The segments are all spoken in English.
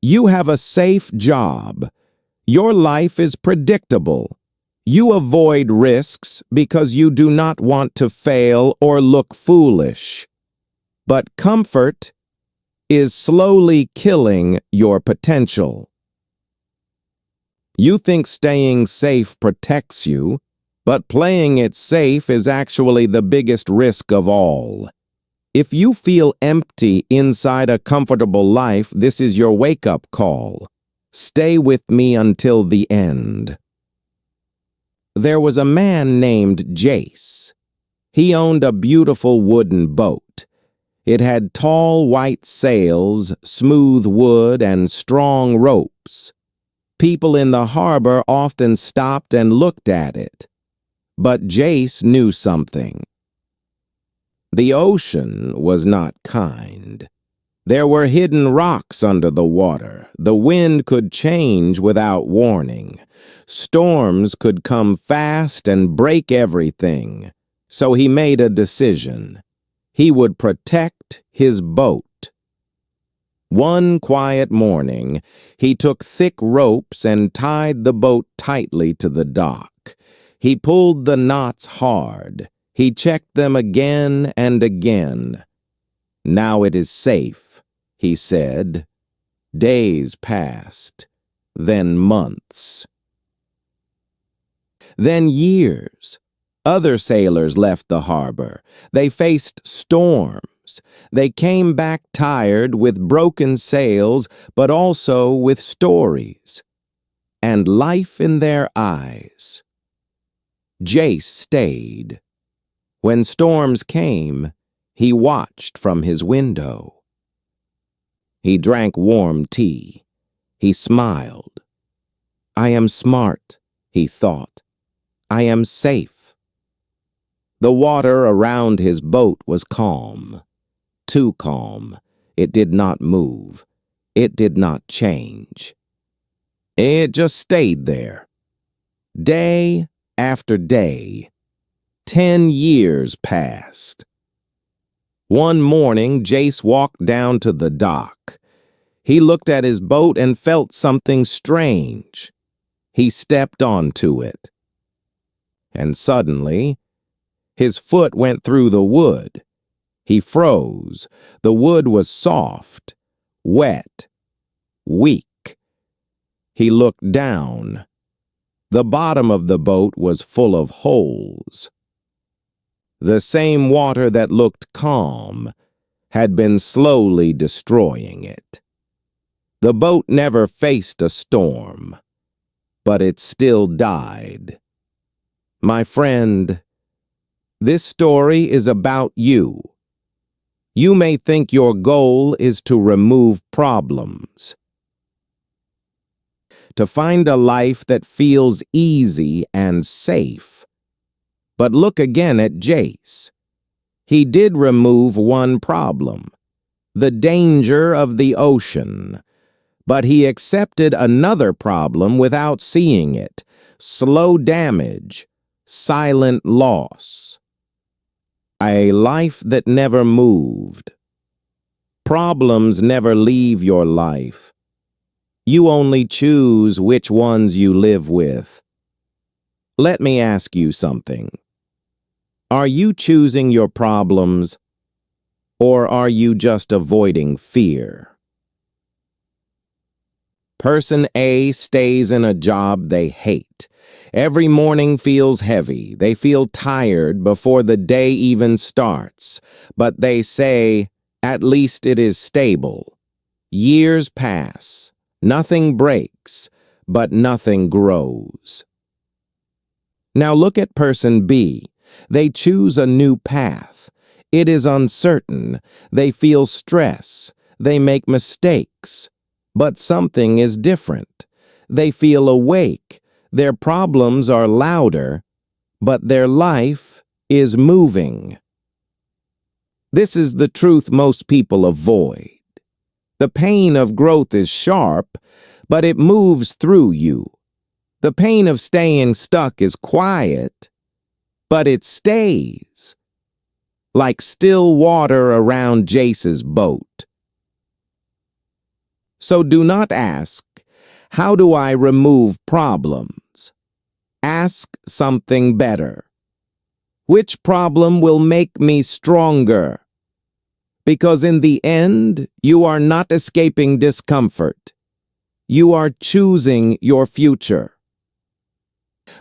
You have a safe job. Your life is predictable. You avoid risks because you do not want to fail or look foolish. But comfort is slowly killing your potential. You think staying safe protects you, but playing it safe is actually the biggest risk of all. If you feel empty inside a comfortable life, this is your wake-up call. Stay with me until the end. There was a man named Jace. He owned a beautiful wooden boat. It had tall white sails, smooth wood, and strong ropes. People in the harbor often stopped and looked at it. But Jace knew something. The ocean was not kind. There were hidden rocks under the water. The wind could change without warning. Storms could come fast and break everything. So he made a decision. He would protect his boat. One quiet morning, he took thick ropes and tied the boat tightly to the dock. He pulled the knots hard. He checked them again and again. "Now it is safe," he said. Days passed, then months. Then years. Other sailors left the harbor. They faced storms. They came back tired with broken sails, but also with stories and life in their eyes. Jace stayed. When storms came, he watched from his window. He drank warm tea. He smiled. "I am smart," he thought. "I am safe." The water around his boat was calm. Too calm. It did not move. It did not change. It just stayed there. Day after day. 10 years passed. One morning, Jace walked down to the dock. He looked at his boat and felt something strange. He stepped onto it. And suddenly, his foot went through the wood. He froze. The wood was soft, wet, weak. He looked down. The bottom of the boat was full of holes. The same water that looked calm had been slowly destroying it. The boat never faced a storm, but it still died. My friend, this story is about you. You may think your goal is to remove problems, to find a life that feels easy and safe. But look again at Jace. He did remove one problem, the danger of the ocean. But he accepted another problem without seeing it, slow damage, silent loss. A life that never moved. Problems never leave your life. You only choose which ones you live with. Let me ask you something. Are you choosing your problems, or are you just avoiding fear? Person A stays in a job they hate. Every morning feels heavy. They feel tired before the day even starts. But they say, at least it is stable. Years pass. Nothing breaks, but nothing grows. Now look at person B. They choose a new path. It is uncertain. They feel stress. They make mistakes. But something is different. They feel awake. Their problems are louder, but their life is moving. This is the truth most people avoid. The pain of growth is sharp, but it moves through you. The pain of staying stuck is quiet, but it stays, like still water around Jace's boat. So do not ask, how do I remove problems? Ask something better. Which problem will make me stronger? Because in the end, you are not escaping discomfort. You are choosing your future.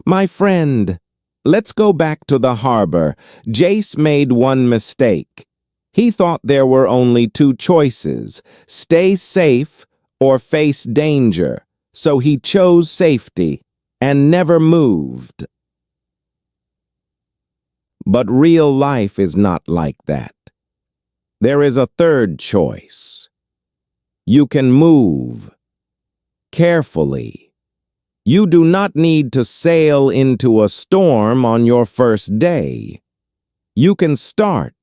My friend, let's go back to the harbor. Jace made one mistake. He thought there were only two choices, stay safe or face danger. So he chose safety and never moved. But real life is not like that. There is a third choice. You can move carefully. You do not need to sail into a storm on your first day. You can start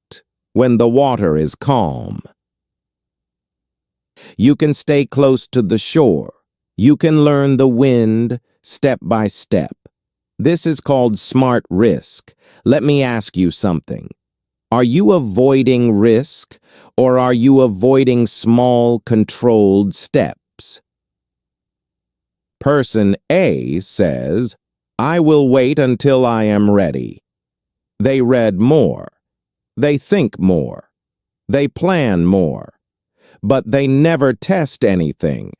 when the water is calm. You can stay close to the shore. You can learn the wind step by step. This is called smart risk. Let me ask you something. Are you avoiding risk, or are you avoiding small, controlled steps? Person A says, I will wait until I am ready. They read more. They think more. They plan more. But they never test anything.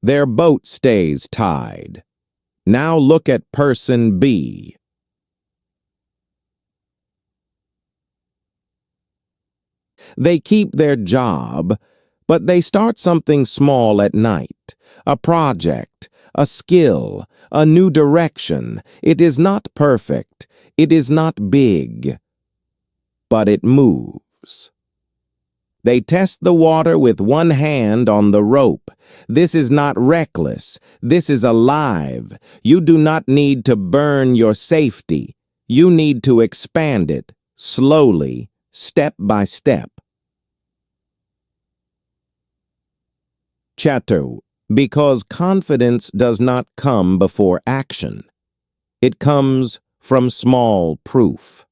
Their boat stays tied. Now look at person B. They keep their job, but they start something small at night, a project, a skill, a new direction. It is not perfect, it is not big, but it moves. They test the water with one hand on the rope. This is not reckless, this is alive. You do not need to burn your safety. You need to expand it, slowly, step by step. Chapter, because confidence does not come before action. It comes from small proof,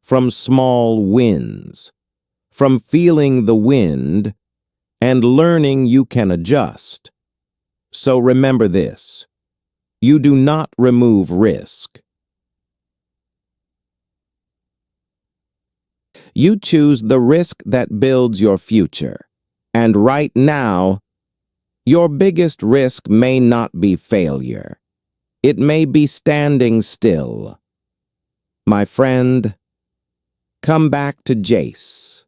from small wins, from feeling the wind and learning you can adjust. So remember this, you do not remove risk. You choose the risk that builds your future, and right now, your biggest risk may not be failure. It may be standing still. My friend, come back to Jace,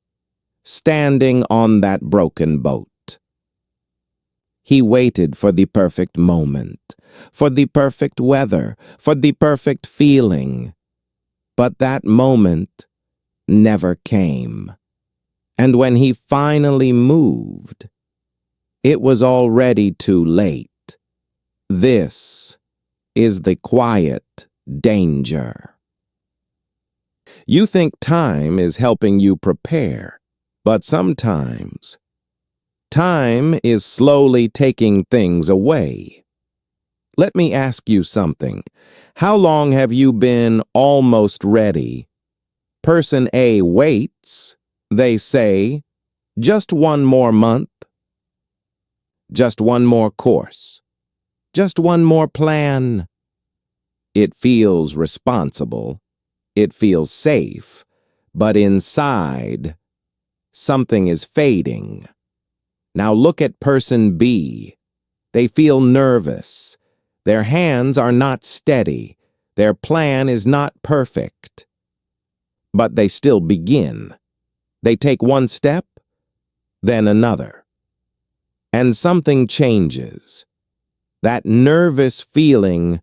standing on that broken boat. He waited for the perfect moment, for the perfect weather, for the perfect feeling. But that moment never came. And when he finally moved, it was already too late. This is the quiet danger. You think time is helping you prepare, but sometimes time is slowly taking things away. Let me ask you something. How long have you been almost ready? Person A waits. They say, just one more month. Just one more course. Just one more plan. It feels responsible. It feels safe. But inside, something is fading. Now look at person B. They feel nervous. Their hands are not steady. Their plan is not perfect. But they still begin. They take one step, then another. And something changes. That nervous feeling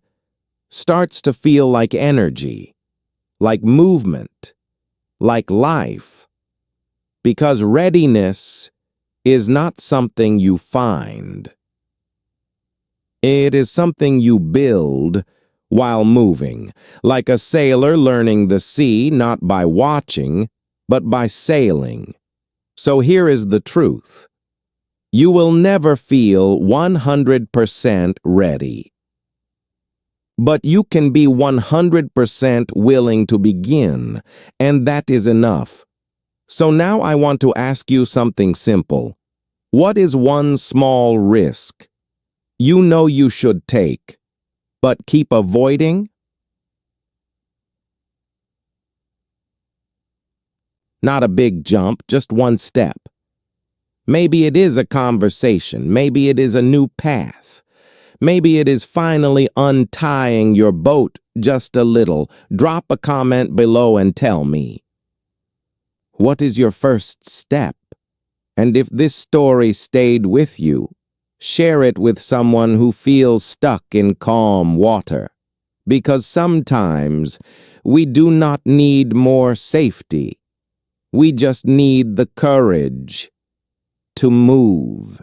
starts to feel like energy, like movement, like life. Because readiness is not something you find. It is something you build while moving, like a sailor learning the sea not by watching, but by sailing. So here is the truth. You will never feel 100% ready. But you can be 100% willing to begin, and that is enough. So now I want to ask you something simple. What is one small risk you know you should take, but keep avoiding? Not a big jump, just one step. Maybe it is a conversation. Maybe it is a new path. Maybe it is finally untying your boat just a little. Drop a comment below and tell me. What is your first step? And if this story stayed with you, share it with someone who feels stuck in calm water. Because sometimes we do not need more safety. We just need the courage to move.